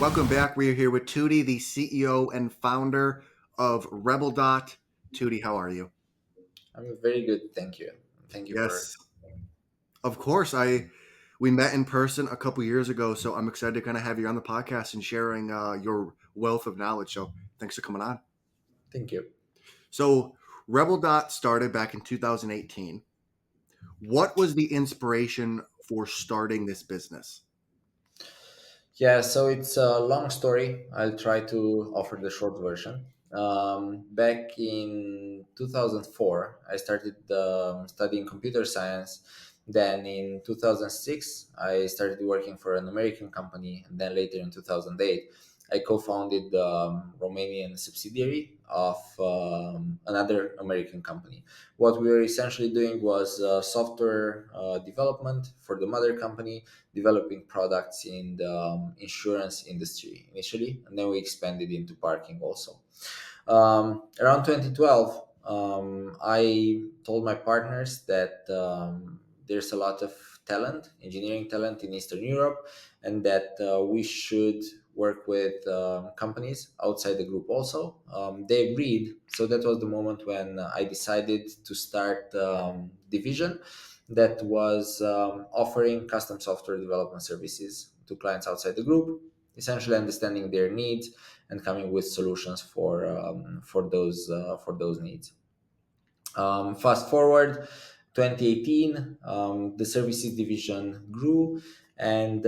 Welcome back. We are here with Tootie, the CEO and founder of RebelDot. Tootie, how are you? I'm very good, thank you. Thank you for. Yes, of course. We met in person a couple years ago, so I'm excited to kind of have you on the podcast and sharing your wealth of knowledge. So thanks for coming on. Thank you. So RebelDot started back in 2018. What was the inspiration for starting this business? Yeah, so it's a long story. I'll try to offer the short version. Back in 2004, I started studying computer science. Then in 2006, I started working for an American company. And then later in 2008, I co founded the Romanian subsidiary of another American company. What we were essentially doing was software development for the mother company, developing products in the insurance industry initially, and then we expanded into parking also. Around 2012, I told my partners that there's a lot of talent, engineering talent in Eastern Europe, and that we should work with companies outside the group also. They agreed, so that was the moment when I decided to start division that was offering custom software development services to clients outside the group, essentially understanding their needs and coming with solutions for those needs. Fast forward 2018, the services division grew, and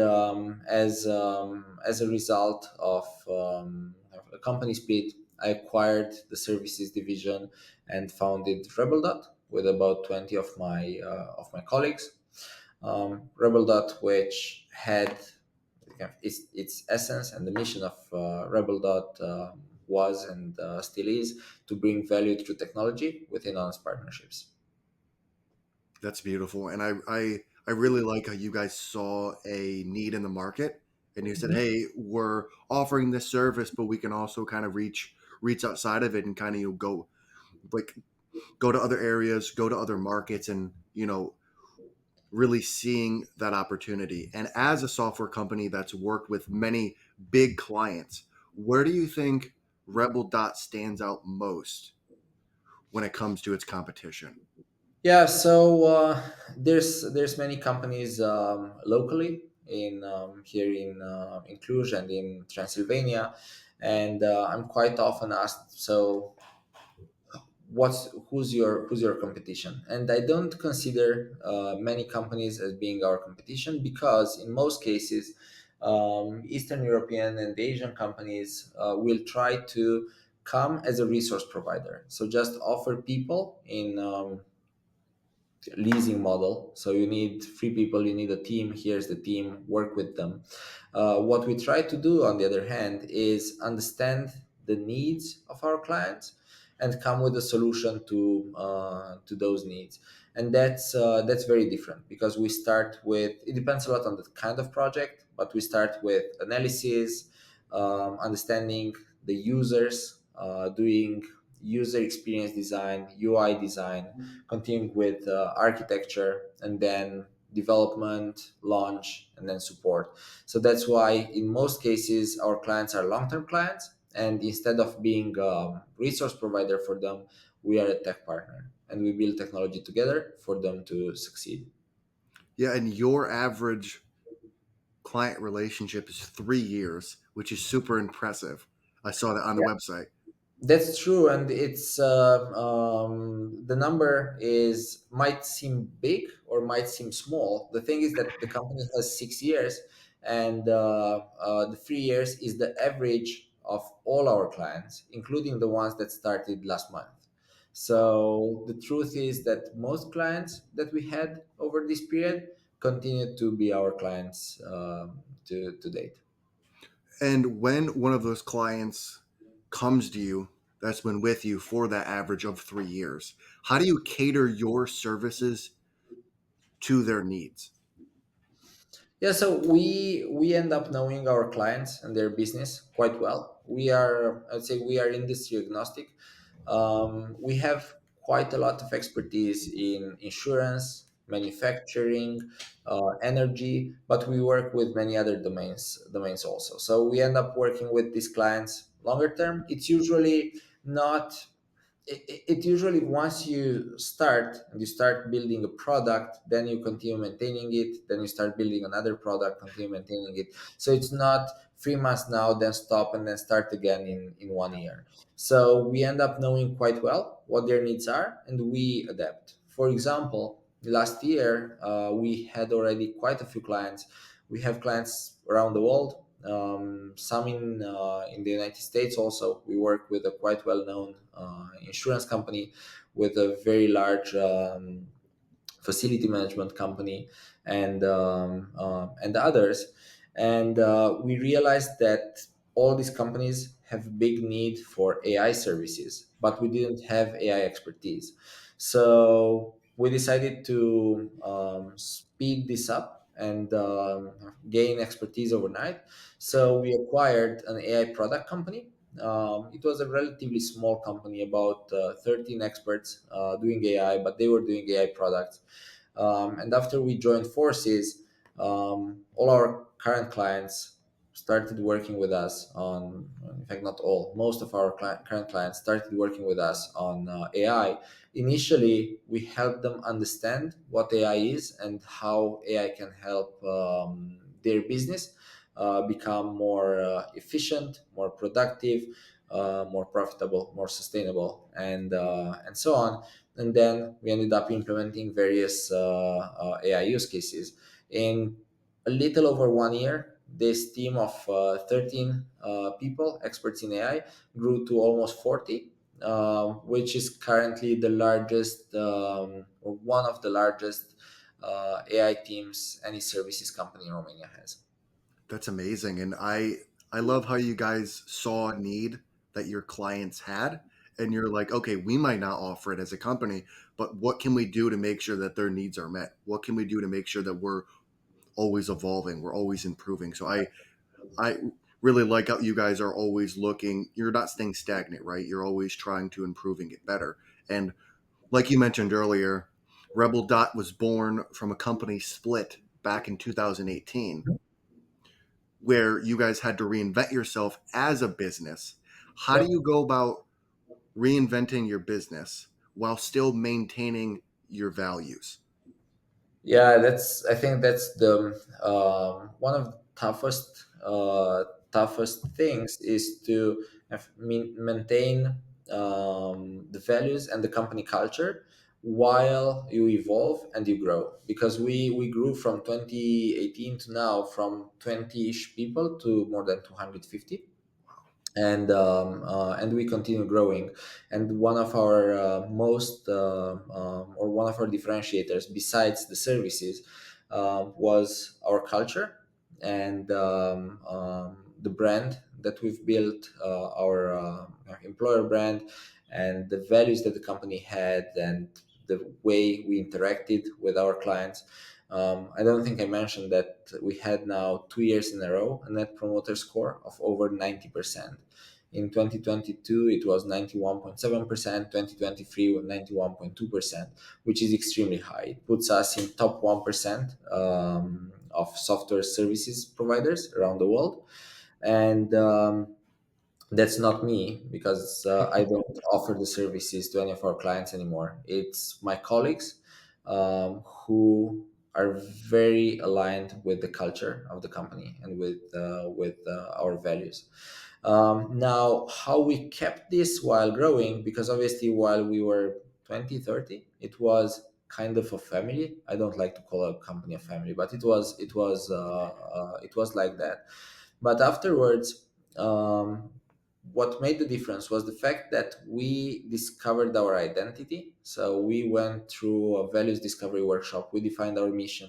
as a result of a company split, I acquired the services division and founded RebelDot with about 20 of my colleagues. RebelDot, which had its essence and the mission of RebelDot was and still is to bring value through technology within honest partnerships. That's beautiful, and I really like how you guys saw a need in the market, and you said, Mhm. "Hey, we're offering this service, but we can also kind of reach outside of it and kind of go like go to other areas, go to other markets, and really seeing that opportunity." And as a software company that's worked with many big clients, where do you think Rebel Dot stands out most when it comes to its competition? Yeah, so there's many companies locally in here in Cluj and in Transylvania, and I'm quite often asked, so who's your competition? And I don't consider many companies as being our competition because in most cases, Eastern European and Asian companies will try to come as a resource provider, so just offer people in leasing model. So you need three people, you need a team. Here's the team, work with them. What we try to do, on the other hand, is understand the needs of our clients and come with a solution to those needs. And that's very different because we start with, it depends a lot on the kind of project, but we start with analysis, understanding the users, doing user experience design, UI design, continuing with architecture, and then development, launch, and then support. So that's why in most cases our clients are long-term clients, and instead of being a resource provider for them, we are a tech partner, and we build technology together for them to succeed. Yeah, and your average client relationship is 3 years, which is super impressive. I saw that on the website. That's true, and it's the number is might seem big or might seem small. The thing is that the company has 6 years, and the 3 years is the average of all our clients, including the ones that started last month. So the truth is that most clients that we had over this period continue to be our clients to date. And when one of those clients comes to you, that's been with you for that average of 3 years, how do you cater your services to their needs? Yeah, so we end up knowing our clients and their business quite well. I'd say we are industry agnostic. We have quite a lot of expertise in insurance, manufacturing, energy, but we work with many other domains also. So we end up working with these clients longer term. It's usually not it usually, once you start and you start building a product, then you continue maintaining it, then you start building another product, continue maintaining it. So it's not 3 months now, then stop and then start again in 1 year. So we end up knowing quite well what their needs are, and we adapt. For example, last year, we had already quite a few clients. We have clients around the world, some in the United States. Also, we work with a quite well-known insurance company, with a very large facility management company, and others. And we realized that all these companies have big need for AI services, but we didn't have AI expertise. So we decided to speed this up and gain expertise overnight. So we acquired an AI product company. It was a relatively small company, about 13 experts doing AI, but they were doing AI products. And after we joined forces, all our current clients started working with us on, in fact, not all, most of our current clients started working with us on AI. Initially, we helped them understand what AI is and how AI can help their business become more efficient, more productive, more profitable, more sustainable, and so on. And then we ended up implementing various AI use cases. In a little over 1 year, this team of 13 people, experts in AI, grew to almost 40, which is currently the largest, or one of the largest AI teams any services company in Romania has. That's amazing. And I love how you guys saw a need that your clients had, and you're like, okay, we might not offer it as a company, but what can we do to make sure that their needs are met? What can we do to make sure that we're always evolving, we're always improving? So I really like how you guys are always looking, you're not staying stagnant, right? You're always trying to improve and get better. And like you mentioned earlier, RebelDot was born from a company split back in 2018, where you guys had to reinvent yourself as a business. How do Yep. you go about reinventing your business while still maintaining your values? Yeah, that's. I think that's the one of the toughest things is to maintain the values and the company culture while you evolve and you grow. Because we grew from 2018 to now, from 20-ish people to more than 250, and we continue growing. And one of our or one of our differentiators, besides the services, was our culture, and the brand that we've built, our employer brand, and the values that the company had, and the way we interacted with our clients. I don't think I mentioned that we had now 2 years in a row a net promoter score of over 90%. In 2022, it was 91.7%, 2023 was 91.2%, which is extremely high. It puts us in top 1% of software services providers around the world. And that's not me, because I don't offer the services to any of our clients anymore. It's my colleagues, who are very aligned with the culture of the company and with our values. Now, how we kept this while growing, because obviously while we were 20, 30, it was kind of a family. I don't like to call a company a family, but it was like that. But afterwards, what made the difference was the fact that we discovered our identity. So we went through a values discovery workshop. We defined our mission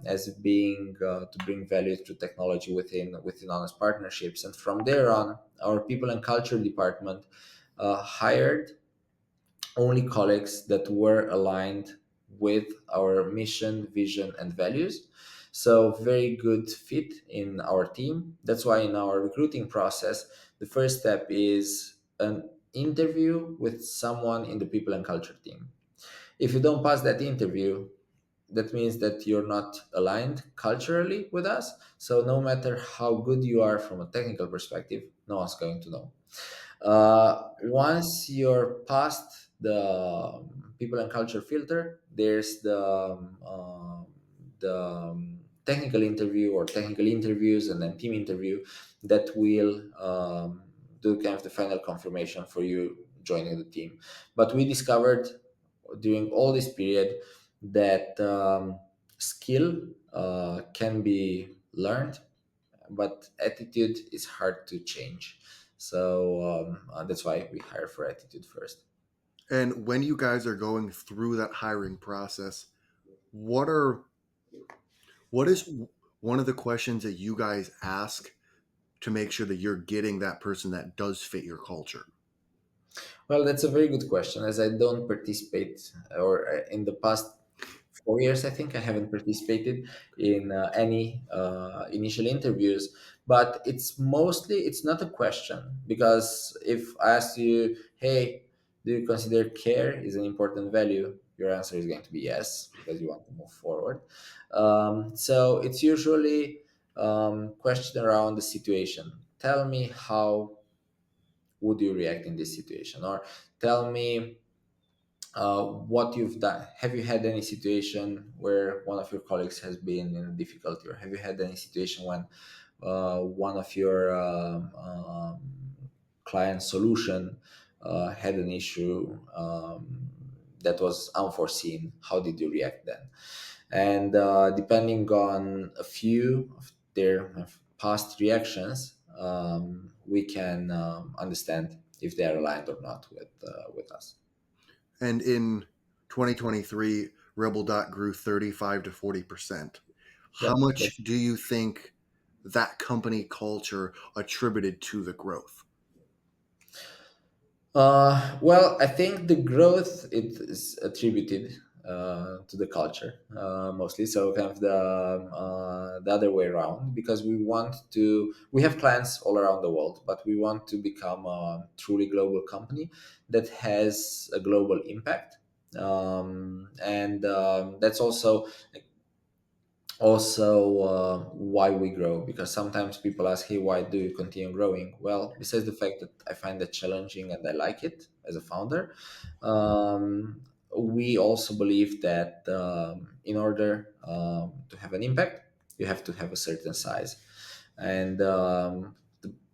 as being to bring value through technology within honest partnerships. And from there on, our people and culture department hired only colleagues that were aligned with our mission, vision, and values. So, very good fit in our team. That's why in our recruiting process, the first step is an interview with someone in the people and culture team. If you don't pass that interview, that means that you're not aligned culturally with us. So no matter how good you are from a technical perspective, no one's going to know. Once you're past the people and culture filter, there's the technical interview or technical interviews and then team interview that will do kind of the final confirmation for you joining the team. But we discovered during all this period that skill can be learned, but attitude is hard to change. So that's why we hire for attitude first. And when you guys are going through that hiring process, what are what is one of the questions that you guys ask to make sure that you're getting that person that does fit your culture? Well, that's a very good question. As I don't participate, or in the past 4 years, I think I haven't participated in any initial interviews. But it's not a question, because if I ask you, hey, do you consider care is an important value? Your answer is going to be yes, because you want to move forward. So it's usually question around the situation. Tell me how would you react in this situation, or tell me what you've done. Have you had any situation where one of your colleagues has been in a difficulty, or have you had any situation when one of your client solution had an issue that was unforeseen? How did you react then? And depending on a few of their past reactions, we can understand if they are aligned or not with us. And in 2023, RebelDot grew 35 to 40%. How Yep. much do you think that company culture attributed to the growth? Well, I think the growth it is attributed to the culture mostly. So kind of the other way around, because we have clients all around the world, but we want to become a truly global company that has a global impact. And that's also why we grow, because sometimes people ask, hey, why do you continue growing? Well, besides the fact that I find it challenging and I like it as a founder, um, we also believe that in order to have an impact, you have to have a certain size. And the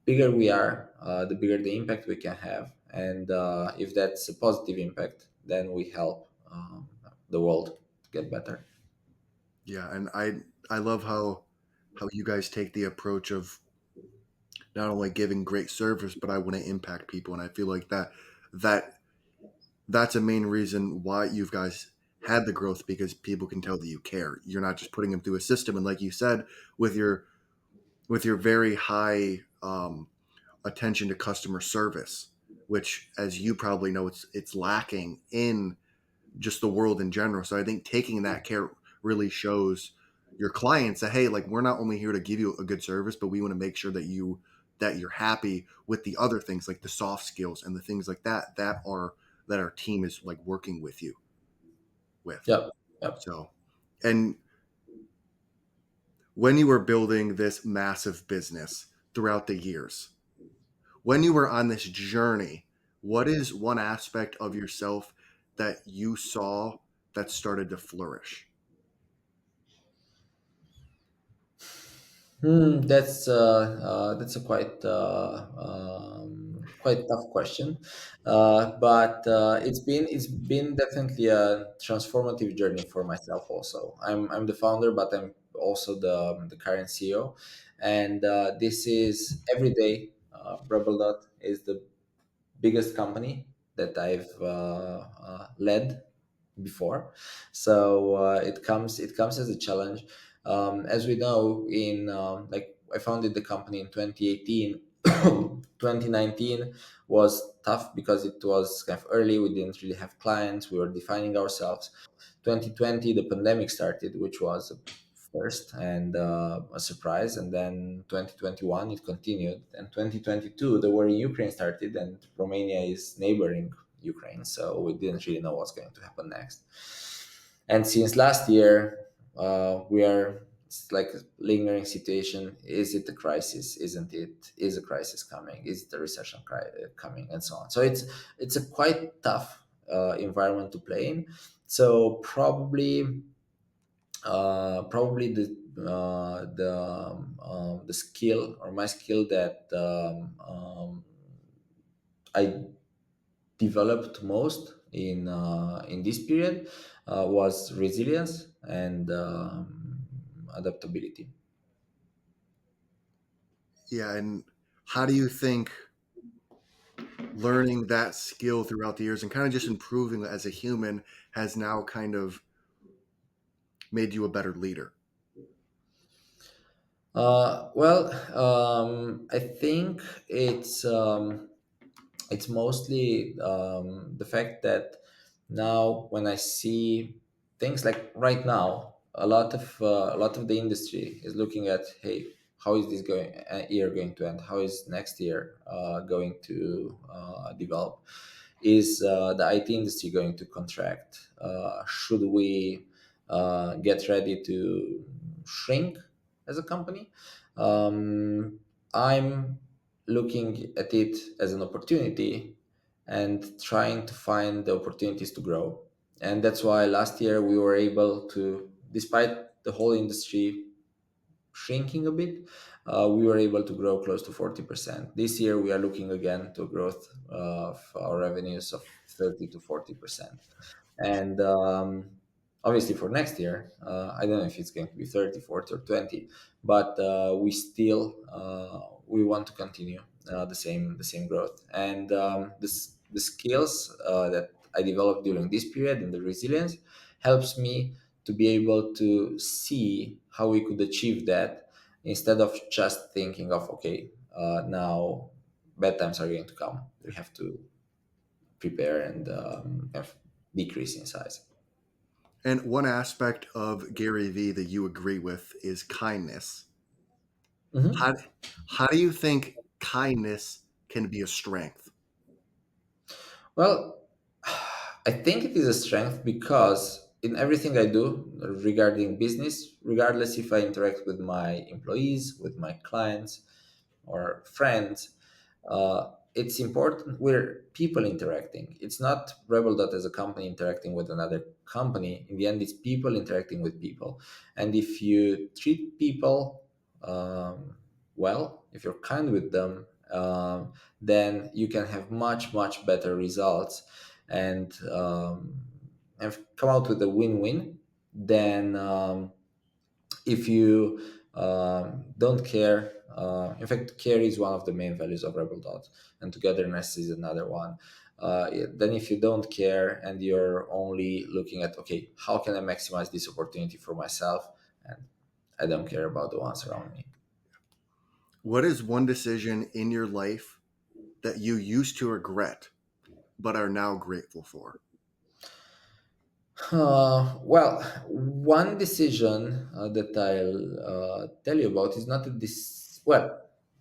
bigger we are, the bigger the impact we can have. And if that's a positive impact, then we help the world get better. Yeah, and I love how you guys take the approach of not only giving great service, but I want to impact people, and I feel like that that's a main reason why you guys had the growth, because people can tell that you care. You're not just putting them through a system, and like you said, with your very high attention to customer service, which, as you probably know, it's lacking in just the world in general. So I think taking that care really shows your clients that, hey, like, we're not only here to give you a good service, but we want to make sure that you're happy with the other things, like the soft skills and the things like that our team is like working with you with. Yep. Yep. So, and when you were building this massive business throughout the years, when you were on this journey, what is one aspect of yourself that you saw that started to flourish? That's a quite tough question, but it's been definitely a transformative journey for myself. Also, I'm the founder, but I'm also the current CEO, and this is every day. RebelDot is the biggest company that I've led before. So it comes as a challenge. As we know, in like I founded the company in 2018. 2019 was tough because it was kind of early. We didn't really have clients. We were defining ourselves. 2020, the pandemic started, which was a first and a surprise. And then 2021, it continued. And 2022, the war in Ukraine started, and Romania is neighboring Ukraine, so we didn't really know what's going to happen next. And since last year, we are, it's like a lingering situation. Is it a crisis? Isn't it? Is a crisis coming? Is the recession coming? And so on. So it's a quite tough environment to play in. So probably the skill, or my skill, that I developed most in this period was resilience and adaptability. Yeah, and how do you think learning that skill throughout the years and kind of just improving as a human has now kind of made you a better leader? Well, I think it's mostly the fact that now when I see things like right now, a lot of the industry is looking at, hey, how is this year going to end? How is next year going to develop? Is the IT industry going to contract? Should we get ready to shrink as a company? I'm looking at it as an opportunity and trying to find the opportunities to grow. And that's why last year we were able to, despite the whole industry shrinking a bit, we were able to grow close to 40%. This year we are looking again to a growth of our revenues of 30 to 40%. And obviously for next year, I don't know if it's going to be 30, 40, or 20, but we want to continue the same growth. And the skills that I developed during this period and the resilience helps me to be able to see how we could achieve that, instead of just thinking of, okay, now bad times are going to come, we have to prepare and have decrease in size. And one aspect of Gary Vee that you agree with is kindness. How, Mhm. how do you think kindness can be a strength? Well, I think it is a strength because in everything I do regarding business, regardless if I interact with my employees, with my clients, or friends, it's important. We're people interacting. It's not RebelDot as a company interacting with another company. In the end, it's people interacting with people. And if you treat people well, if you're kind with them, then you can have much better results, and come out with a win-win than if you don't care. In fact, care is one of the main values of RebelDot, and togetherness is another one. Then, if you don't care and you're only looking at, okay, how can I maximize this opportunity for myself, and I don't care about the ones around me. What is one decision in your life that you used to regret but are now grateful for? Well, one decision that I'll tell you about is not a well,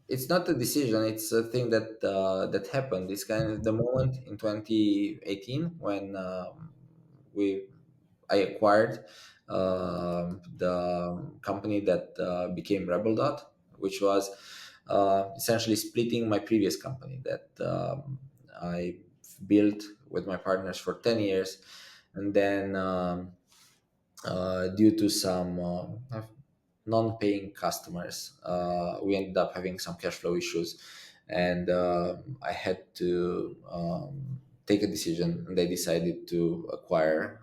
it's not a decision. It's a thing that happened. It's kind of the moment in 2018 when we I acquired the company that became RebelDot, which was essentially splitting my previous company that I built with my partners for 10 years. And then due to some non-paying customers, we ended up having some cash flow issues, and I had to take a decision, and I decided to acquire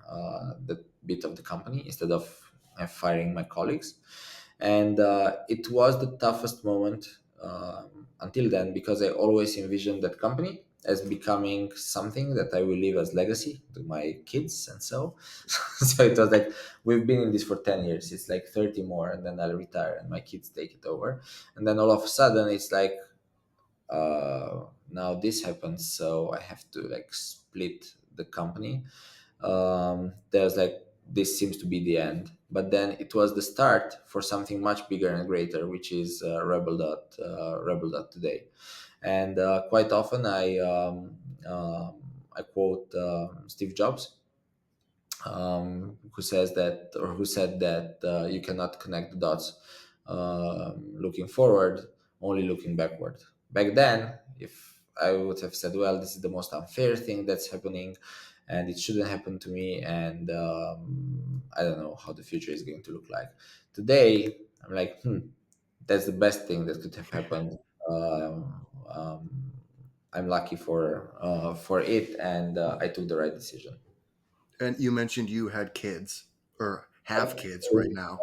that bit of the company instead of firing my colleagues. And it was the toughest moment until then, because I always envisioned that company as becoming something that I will leave as legacy to my kids, and so so it was like, we've been in this for 10 years, it's like 30 more, and then I'll retire and my kids take it over. And then all of a sudden it's like, now this happens, so I have to like split the company. There's like, this seems to be the end, but then it was the start for something much bigger and greater, which is RebelDot today. And quite often I I quote Steve Jobs, who says that, or who said that you cannot connect the dots looking forward, only looking backward. Back then, if I would have said, well, this is the most unfair thing that's happening, and it shouldn't happen to me, and I don't know how the future is going to look like. Today, I'm like, that's the best thing that could have happened. I'm lucky for it, and I took the right decision. And you mentioned you had kids or have kids right now.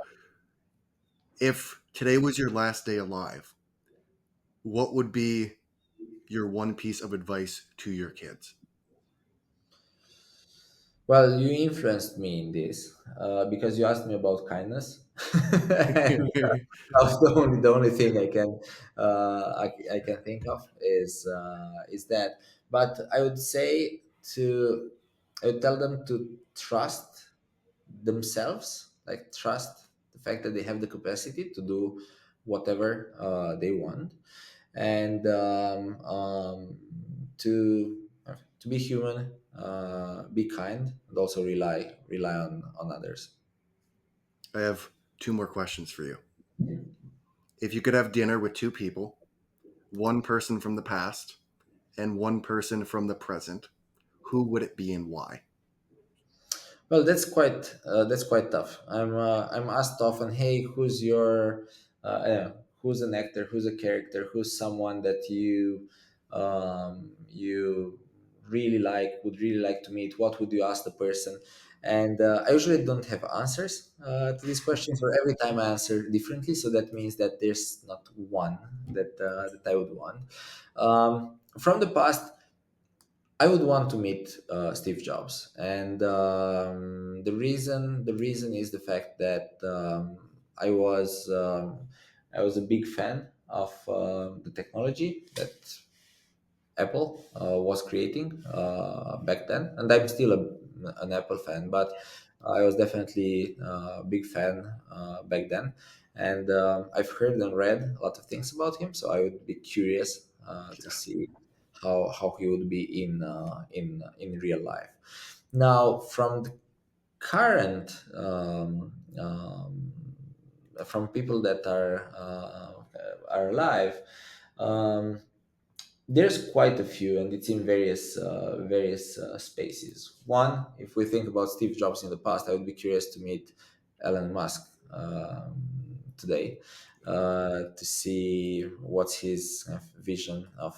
If today was your last day alive, what would be your one piece of advice to your kids? Well, you influenced me in this because you asked me about kindness, and that was the only thing I can think of is that. But I would say I would tell them to trust themselves, like trust the fact that they have the capacity to do whatever they want, and to be human, be kind, and also rely on others. I have two more questions for you. If you could have dinner with two people, one person from the past and one person from the present, who would it be and why? Well, that's quite tough. I'm asked often, hey, who's an actor, who's a character, who's someone that you really like, would really like to meet. What would you ask the person? And I usually don't have answers to these questions, or every time I answer differently. So that means that there's not one that I would want. From the past, I would want to meet Steve Jobs, and the reason is the fact that I was a big fan of the technology that Apple was creating back then, and I'm still an Apple fan, but I was definitely a big fan back then, and I've heard and read a lot of things about him, so I would be curious to Yeah. see how he would be in real life. Now, from the current from people that are alive. Um, there's quite a few, and it's in various spaces. One, if we think about Steve Jobs in the past, I would be curious to meet Elon Musk today, to see what's his kind of vision of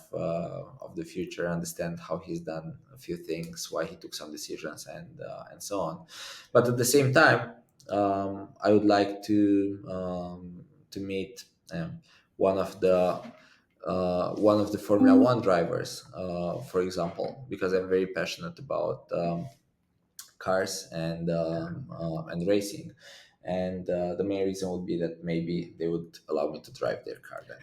the future, understand how he's done a few things, why he took some decisions, and so on. But at the same time, I would like to meet one of the one of the Formula One drivers, for example, because I'm very passionate about cars and racing. And the main reason would be that maybe they would allow me to drive their car then.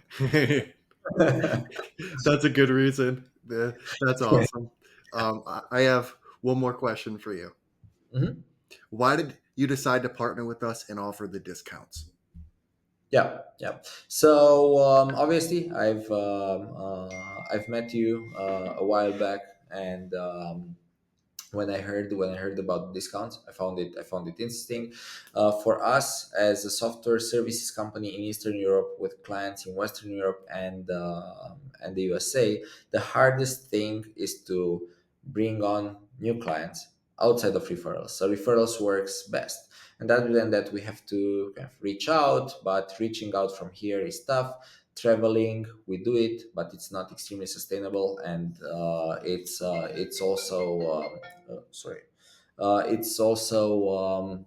That's a good reason. That's awesome. I have one more question for you. Mhm. Why did you decide to partner with us and offer the discounts? Yeah, yeah. So obviously, I've met you a while back, and when I heard about discounts, I found it interesting. For us as a software services company in Eastern Europe with clients in Western Europe and the USA, the hardest thing is to bring on new clients outside of referrals. So referrals works best, and other than that, we have to kind of reach out. But reaching out from here is tough. Traveling, we do it, but it's not extremely sustainable, and it's also sorry. It's also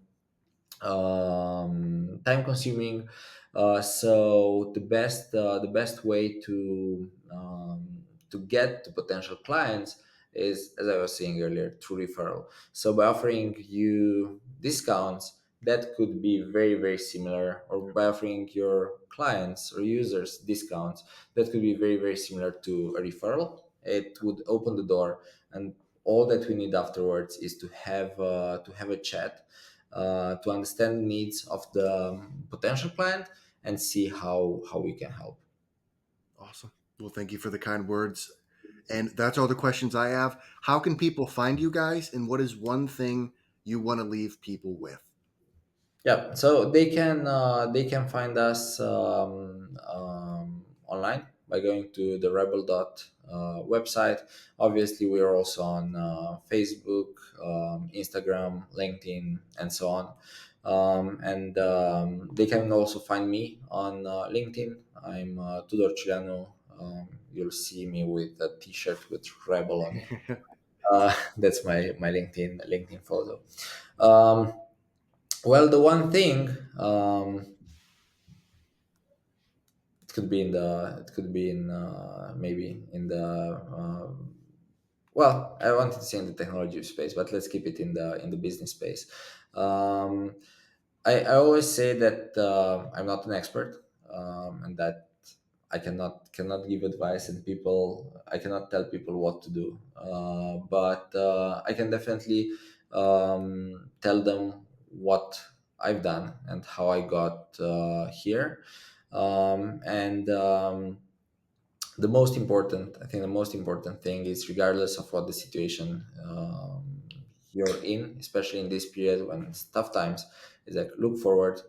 time consuming. So the best way to get to potential clients is, as I was saying earlier, through referral. So by offering you discounts that could be very very similar, or by offering your clients or users discounts that could be very very similar to a referral, it would open the door, and all that we need afterwards is to have a chat, to understand the needs of the potential client and see how we can help. Awesome. Well, thank you for the kind words And that's all the questions I have. How can people find you guys? And what is one thing you want to leave people with? Yeah, so they can find us online by going to the RebelDot website. Obviously, we are also on Facebook, Instagram, LinkedIn, and so on. And they can also find me on LinkedIn. I'm Tudor Ciuleanu. You'll see me with a T-shirt with Rebel on it. That's my LinkedIn photo. Um, well, the one thing, it could be in maybe in the well, I wanted to say in the technology space, but let's keep it in the business space. Um, I always say that I'm not an expert, and that I cannot give advice, and people I cannot tell people what to do. But I can definitely tell them what I've done and how I got here. And I think the most important thing is, regardless of what the situation you're in, especially in this period when it's tough times, is like look forward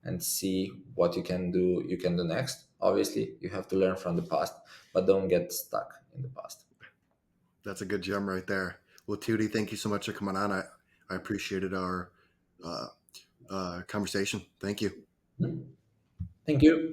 and see what you can do next. Obviously, you have to learn from the past, but don't get stuck in the past. That's a good gem right there. Well, Tootie, thank you so much for coming on. I appreciated our uh, conversation. Thank you. Hmm? Thank you.